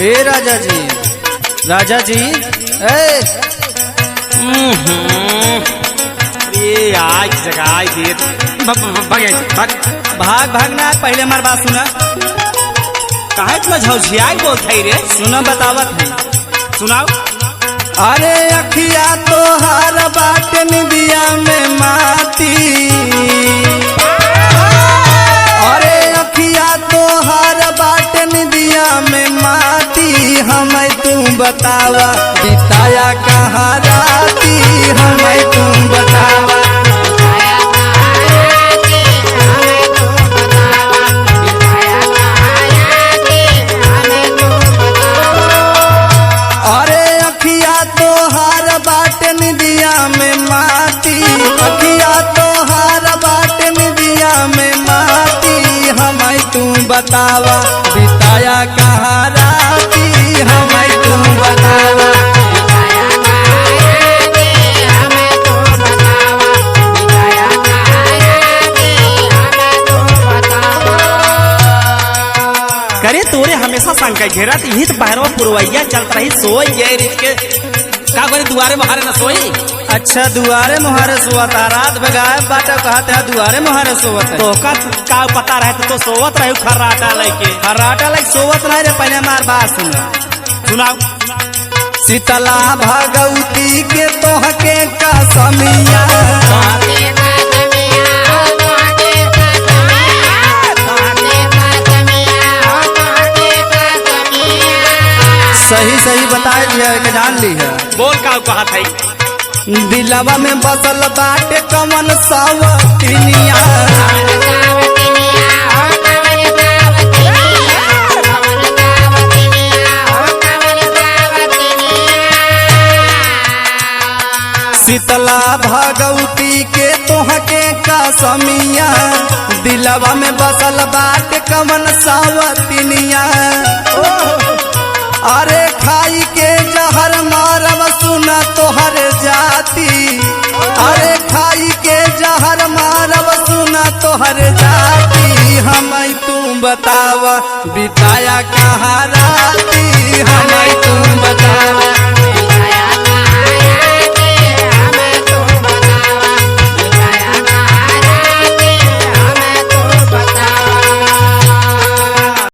हे राजा जी, राजा जी, ये आज जगह दे भाग भागना है। पहले हमारी बात सुना। कहा इतना झौझिया बोलते रे? सुनो बतावत है, सुनाओ। अरे अखिया तो हर बाट निदिया में माती, अरे अखिया तो हर बाट निदिया में माती, हमें तुम बतावा बिताया कहाँ राती, हमें तुम बतावा। अरे अखिया तो हर बाट निदिया में माती, अखिया तो हर बाट निदिया में माती, हमें तुम बतावा बिताया कहाँ राती, हमें तुम बतावा। करे तोरे हमेशा शंका घेरा हित बाहरों पुरवैया चलता रही सोई गए रिच के का करे दुआरे महारे न सोई। अच्छा दुआरे मुहारे सोवत रात बगाए बाटा कहते हैं दुआरे मुहारे सोवत है। तो का पता रहे तो सोवत रहे खर्राटा लेके। खर्राटा लाइक सोवत नहीं रे। पहले हमार बात सुनो, सुनाओ। शीतला भगवती के तोहके कसमिया, सही सही बता दिया के जान ली है। बोल का कहा था दिलवा में बसल बाटे कमन सवतिनिया, शीतला भगवती के तोहके कसमिया, दिलवा में बसल बाटे कमन सवतिनिया। अरे खाई के जहर मारब सुना तोहर जाती, अरे खाई के जहर मारब सुना तोहर जाती, हमें तुम बतावा बिताया कहाँ